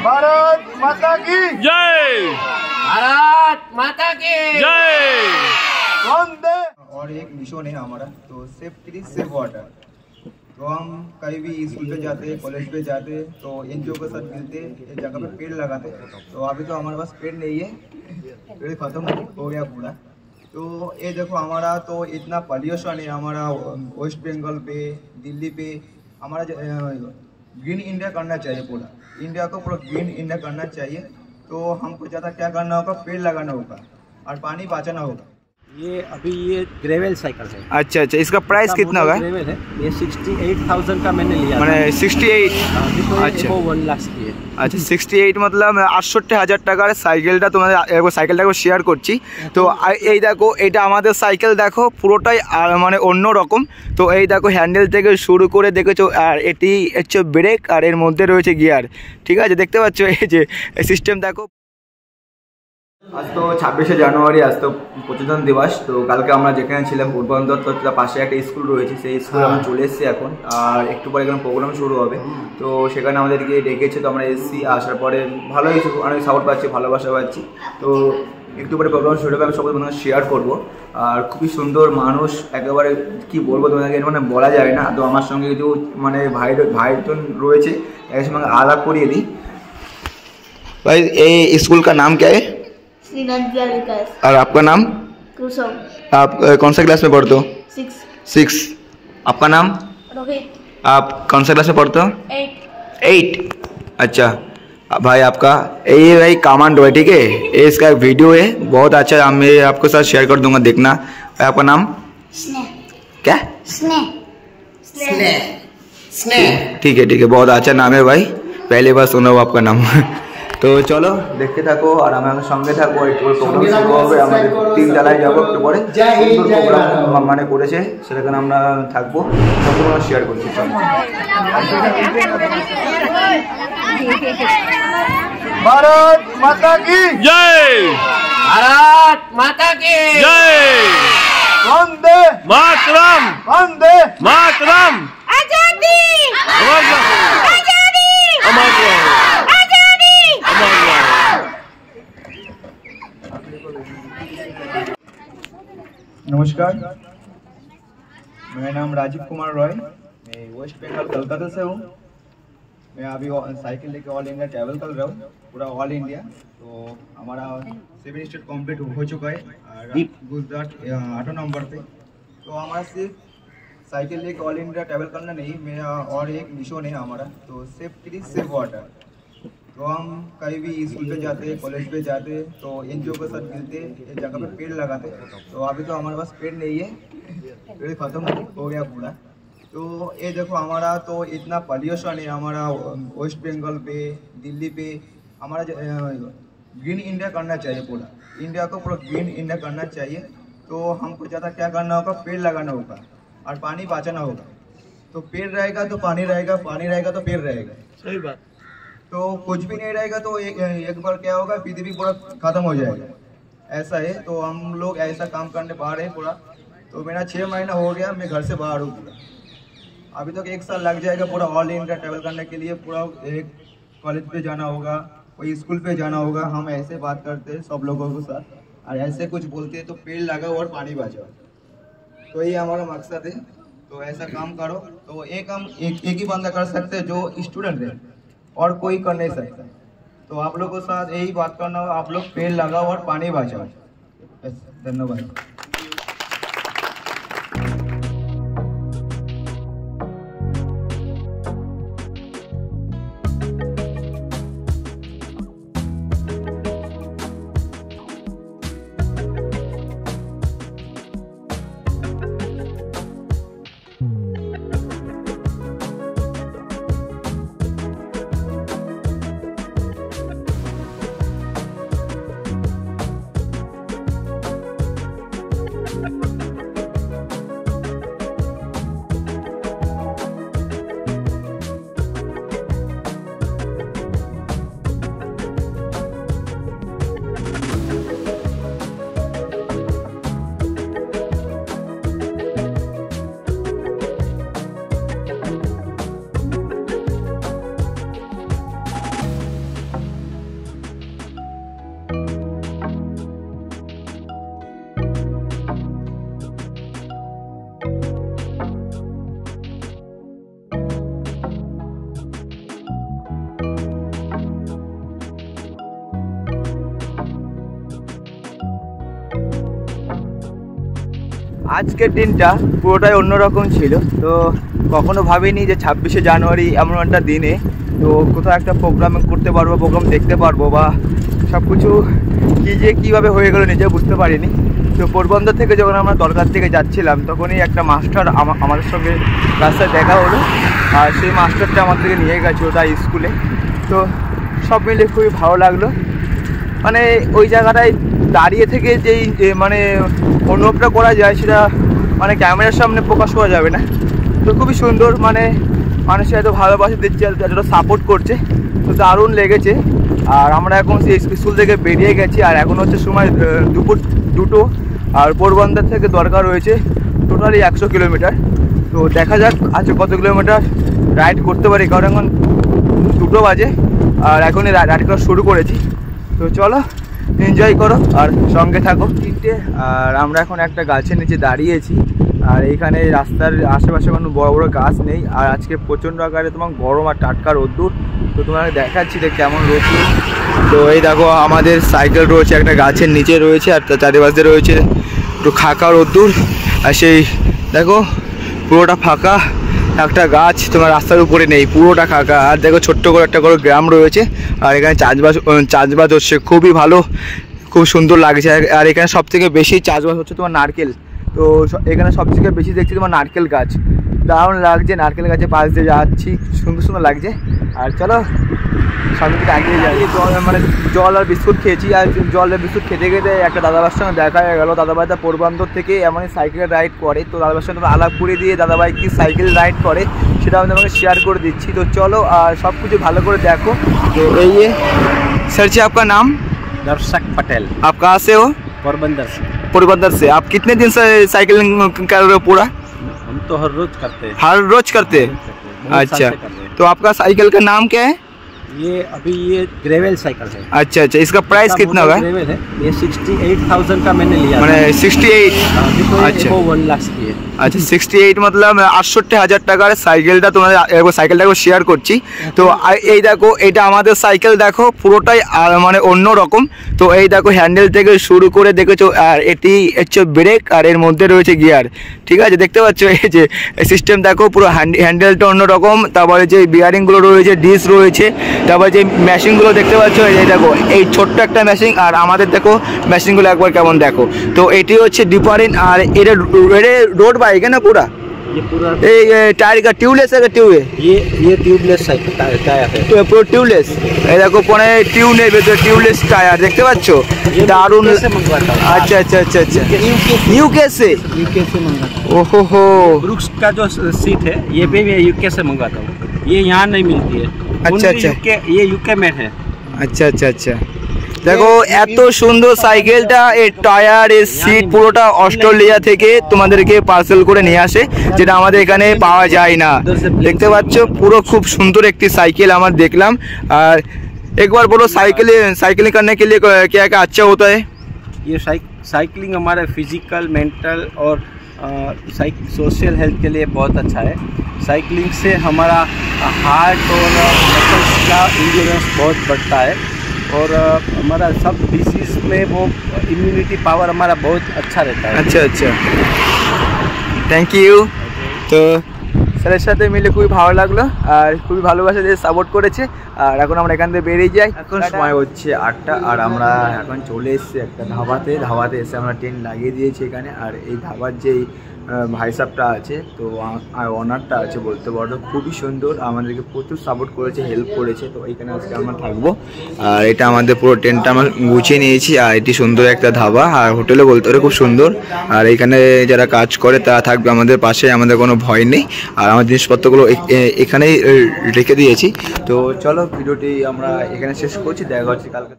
भारत माता की जय। भारत माता की जय। वंदे। और एक मिशन है हमारा, तो सेफ ट्री सेफ वाटर। तो हम कहीं भी स्कूल पे जाते, कॉलेज पे जाते, तो एनजीओ के साथ मिलते, एक जगह पे पेड़ लगाते। तो अभी तो हमारे पास पेड़ नहीं है, पेड़ खत्म हो गया पूरा। तो ये देखो हमारा तो इतना पॉल्यूशन है हमारा वेस्ट बंगाल पे, दिल्ली पे। हमारा ग्रीन इंडिया करना चाहिए, पूरा इंडिया को पूरा ग्रीन इंडिया करना चाहिए। तो हमको ज़्यादा क्या करना होगा, पेड़ लगाना होगा और पानी बचाना होगा। ये ग्रेवल साइकिल है। अच्छा अच्छा, इसका प्राइस कितना होगा? ग्रेवल है, ये 68,000 का मैंने लिया। मैंने 68। अच्छा, 1 लाख की है। আচ্ছা 68 মতলব ৬৮,০০০ টাকার সাইকেলটা তোমাদের একবার সাইকেলটাকে শেয়ার করছি। তো এই দেখো, এটা আমাদের সাইকেল দেখো পুরোটাই মানে অন্য রকম। তো এই দেখো হ্যান্ডেল থেকে শুরু করে দেখেছো, আর এটি হচ্ছে ব্রেক, আর এর মধ্যে রয়েছে গিয়ার। ঠিক আছে, দেখতে পাচ্ছ এই যে সিস্টেম দেখো। আজ তো ২৬শে জানুয়ারি, আজ তো প্রচুরজন দিবস। তো কালকে আমরা যেখানে ছিলাম উদ্বোধন দত্তর পাশে একটা স্কুল রয়েছে, সেই স্কুলে আমরা চলে এসেছি এখন। আর একটু পরে এখানে প্রোগ্রাম শুরু হবে, তো সেখানে আমাদেরকে ডেকেছে। তো আমরা এসেছি, আসার পরে ভালোই অনেক সাপোর্ট পাচ্ছি, ভালোবাসা পাচ্ছি। তো একটু পরে প্রোগ্রাম শুরু হবে, আমি সবাই তোমাদের শেয়ার করবো। আর খুবই সুন্দর মানুষ, একেবারে কি বলবো তোমাদেরকে, মানে বলা যায় না। তো আমার সঙ্গে কিছু মানে ভাইজন রয়েছে, এর সঙ্গে আলাপ করিয়ে দিই। ভাই, এই স্কুল का नाम क्या है? और आपका नाम? आप कौन सा क्लास में पढ़ते हो? 6। आपका नाम? रोहित। आप कौन सा क्लास में पढ़ते हो? 8। अच्छा भाई, आपका ये भाई कमांडो है, ठीक है। ये इसका एक वीडियो है, बहुत अच्छा, मैं आपके साथ शेयर कर दूंगा, देखना। आपका नाम? स्नेह। क्या? स्नेह। ठीक है, बहुत अच्छा नाम है भाई, पहली बार सुना हो आपका नाम। তো চলো দেখতে থাকো, আর আমার সঙ্গে থাকো। একটু প্রোগ্রাম শুরু হবে, আমাদের 3 তলায় যাবো একটু পরে। প্রোগ্রাম মানে করেছে, সেখানে আমরা থাকবো, তোমরা শেয়ার করছি। भारत माता की जय। भारत माता की जय। वंदे मातरम। वंदे मातरम। आजादी। आजादी। नमस्कार, मेरा नाम राजीव कुमार रॉय, मैं वेस्ट बंगाल कलकत्ता से हूँ। मैं अभी साइकिल लेके ऑल इंडिया ट्रैवल कर रहा हूँ, पूरा ऑल इंडिया। तो हमारा 7 स्टेट कंप्लीट हो चुका है, और गुजरात 8 नंबर पे। तो हमारा सिर्फ साइकिल लेके ऑल इंडिया ट्रैवल करना नहीं, मेरा और एक मिशन है हमारा, तो सेफ ट्री सेफ वाटर। तो हम कहीं भी स्कूल पे जाते, कॉलेज पे जाते, तो एनजीओ के साथ मिलते, एक जगह पे पेड़ लगाते। तो अभी तो हमारे पास पेड़ नहीं है, पेड़ खत्म हो गया पूरा। तो ये देखो हमारा तो इतना पॉल्यूशन है हमारा वेस्ट बंगाल पे, दिल्ली पे। हमारा ग्रीन इंडिया करना चाहिए, पूरा इंडिया को पूरा ग्रीन इंडिया करना चाहिए। तो हमको ज़्यादा क्या करना होगा, पेड़ लगाना होगा और पानी बचाना होगा। तो पेड़ रहेगा तो पानी रहेगा, पानी रहेगा तो पेड़ रहेगा। सही बात। तो कुछ भी नहीं रहेगा तो एक बार क्या होगा, पृथ्वी पूरा खत्म हो जाएगा, ऐसा है। तो हम लोग ऐसा काम करने बाहर है पूरा। तो मेरा 6 महीना हो गया, मैं घर से बाहर हूँ पूरा। अभी तक 1 साल लग जाएगा पूरा ऑल इंडिया ट्रैवल करने के लिए। पूरा एक कॉलेज पे जाना होगा, कोई स्कूल पे जाना होगा। हम ऐसे बात करते हैं सब लोगों के साथ, और ऐसे कुछ बोलते हैं तो पेड़ लगाओ और पानी बचाओ। तो ये हमारा मकसद है। तो ऐसा काम करो। तो एक हम एक ही बंदा कर सकते हैं जो स्टूडेंट है, और कोई कर नहीं सकता। तो आप लोगों के साथ यही बात करना हो, आप लोग पेड़ लगाओ और पानी बचाओ। धन्यवाद। আজকের দিনটা পুরোটাই অন্যরকম ছিল। তো কখনো ভাবিনি যে 26শে জানুয়ারি এমন একটা দিনে তো কোথাও একটা প্রোগ্রাম করতে পারবো, প্রোগ্রাম দেখতে পারবো, বা সব কিছু কীভাবে হয়ে গেলো নিজেও বুঝতে পারিনি। তো পোরবন্দর থেকে যখন আমরা দরকার থেকে যাচ্ছিলাম তখনই একটা মাস্টার আমাদের সঙ্গে রাস্তায় দেখা হলো, আর সেই মাস্টারটা আমাদেরকে নিয়ে গেছিলো তার স্কুলে। তো সব মিলে খুবই ভালো লাগলো। মানে ওই জায়গাটায় দাঁড়িয়ে থেকে যেই মানে অনুভবটা করা যায় সেটা মানে ক্যামেরার সামনে প্রকাশ করা যাবে না। তো খুবই সুন্দর, মানে মানুষের এত ভালোবাসা দিচ্ছে, এতটা সাপোর্ট করছে, তো দারুণ লেগেছে। আর আমরা এখন সেই স্কুল থেকে বেরিয়ে গেছি, আর এখন হচ্ছে সময় দুপুর 2টো, আর পোরবন্দর থেকে দরকার রয়েছে টোটালি 100 কিলোমিটার। তো দেখা যাক আজকে কত কিলোমিটার রাইড করতে পারি, কারণ এখন 2টো বাজে আর এখনই রাইড করা শুরু করেছি। তো চলো এনজয় করো আর সঙ্গে থাকো। আর আমরা এখন একটা গাছের নিচে দাঁড়িয়েছি, আর এইখানে রাস্তার আশেপাশে কোনো বড় বড় গাছ নেই, আর আজকে প্রচণ্ড আকারে তোমার গরম আর টাটকা রোদ্দুর। তো তোমাকে দেখাচ্ছি যে কেমন রোদ্দুর। তো এই দেখো আমাদের সাইকেল রয়েছে একটা গাছের নিচে রয়েছে, আর চারিপাশে রয়েছে একটু খাকা রোদ্দুর। আর সেই দেখো পুরোটা ফাঁকা, একটা গাছ তোমার রাস্তার উপরে নেই, পুরোটা ফাঁকা। আর দেখো ছোট্ট করে একটা করে গ্রাম রয়েছে, আর এখানে চাষবাস হচ্ছে খুবই ভালো, খুব সুন্দর লাগছে। আর এখানে সব থেকে বেশি চাষবাস হচ্ছে তোমার নারকেল। তো এখানে সব থেকে বেশি দেখছি তোমার নারকেল গাছ, দারুণ লাগছে। নারকেল গাছের পাশ দিয়ে যাচ্ছি, সুন্দর সুন্দর লাগছে। আর চলো সামনে থেকে এগিয়ে যাই। মানে জল আর বিস্কুট খেয়েছি, আর জল আর বিস্কুট খেতে খেতে একটা দাদাভাইয়ের সঙ্গে দেখা হয়ে গেলো। দাদাভাইটা পোরবন্দর থেকে এমনই সাইকেল রাইড করে, তো দাদাভাইয়ের সঙ্গে আলাপ করে দিয়ে দাদাভাই কি সাইকেল রাইড করে সেটা আমি তোমাকে শেয়ার করে দিচ্ছি। তো চলো আর সব কিছু ভালো করে দেখো। তো এই যে सर जी आपका नाम? दर्शक पटेल। आप कहाँ से हो? पोरबंदर से। पोरबंदर से। आप कितने दिन से साइकिलिंग कर रहे हो पूरा? हम तो हर रोज करते हैं। हर रोज करते हैं? अच्छा, तो आपका साइकिल का नाम क्या है? ये ग्रेवल साइकिल है। अच्छा अच्छा, इसका प्राइस कितना होगा? ग्रेवल है, ये 68,000 का मैंने लिया। मैंने 68। अच्छा, वो 1 लाख की है। আচ্ছা 68 মতলব 68,000 টাকার সাইকেলটা তোমাদের সাইকেলটাকে শেয়ার করছি। তো এই দেখো এটা আমাদের সাইকেল, দেখো পুরোটাই মানে অন্য রকম। তো এই দেখো হ্যান্ডেল থেকে শুরু করে দেখেছো, আর এটি হচ্ছে ব্রেক, আর এর মধ্যে রয়েছে গিয়ার। ঠিক আছে, দেখতে পাচ্ছ এই যে সিস্টেম দেখো, পুরো হ্যান্ডেলটা অন্যরকম। তারপরে যে বিয়ারিংগুলো রয়েছে, ডিস রয়েছে, তারপরে যে মেশিনগুলো দেখতে পাচ্ছ এই দেখো, এই ছোট্ট একটা মেশিন, আর আমাদের দেখো মেশিনগুলো একবার কেমন দেখো। তো এটি হচ্ছে ডিফারেন্ট। আর এটা रोड बाइक है ना पूरा? ये पूरा टायर का ट्यूबलेस है? ट्यूब है ये ट्यूबलेस साइकिल टायर है, तो पूरा ट्यूबलेस। এই দেখো পরে টিউব নেই, টিউবলেস টায়ার দেখতে পাচ্ছ, দারুণ। अच्छा अच्छा अच्छा अच्छा, यूके से मंगाता हूँ। ओहो हो, ब्रुक्स का जो सीट है ये भी मैं यूके से मंगाता हूँ, ये यहाँ नहीं मिलती है। अच्छा अच्छा, ये यूके में है। अच्छा अच्छा अच्छा, দেখো এত সুন্দর সাইকেলটা, এর টায়ার, এর সিট পুরোটা অস্ট্রেলিয়া থেকে তোমাদেরকে পার্সেল করে নিয়ে আসে, যেটা আমাদের এখানে পাওয়া যায় না। দেখতে পাচ্ছ পুরো খুব সুন্দর একটি সাইকেল আমার দেখলাম। আর একবার বলো साइकिलिंग करने के लिए क्या क्या अच्छा होता है? ये साइकिलिंग हमारे फिजिकल, मेंटल और सोशल हेल्थ के लिए बहुत अच्छा है। साइकिलिंग से हमारा हार्ट और मसल्स का इंड्योरेंस बहुत बढ़ता है, और हमारा सब डिसीज में वो इम्यूनिटी पावर हमारा बहुत अच्छा रहता है। अच्छा अच्छा, থ্যাংক ইউ। তো স্যারের সাথে মিলে খুবই ভালো লাগলো, আর খুবই ভালোবাসা দিয়ে সাপোর্ট করেছে। আর এখন আমরা এখান থেকে বেরিয়ে যাই। এখন সময় হচ্ছে 8টা, আর আমরা এখন চলে এসেছি একটা ধাবাতে এসে আমরা টেন্ট লাগিয়ে দিয়েছি এখানে। আর এই ধাবার যেই ভাই সাহেবটা আছে, তো অনারটা আছে বলতে পারো, খুবই সুন্দর, আমাদেরকে প্রচুর সাপোর্ট করেছে, হেল্প করেছে। তো এইখানে আজকে আমরা থাকবো, আর এটা আমাদের পুরো টেন্টটা আমরা গুছিয়ে নিয়েছি। আর এটি সুন্দর একটা ধাবা, আর হোটেলও বলতে পারো খুব সুন্দর। আর এইখানে যারা কাজ করে তারা থাকবে আমাদের পাশে, আমাদের কোনো ভয় নেই। আর আমার জিনিসপত্রগুলো এখানেই রেখে দিয়েছি। তো চলো ভিডিওটি আমরা এখানে শেষ করছি, দেখা হচ্ছে কালকে।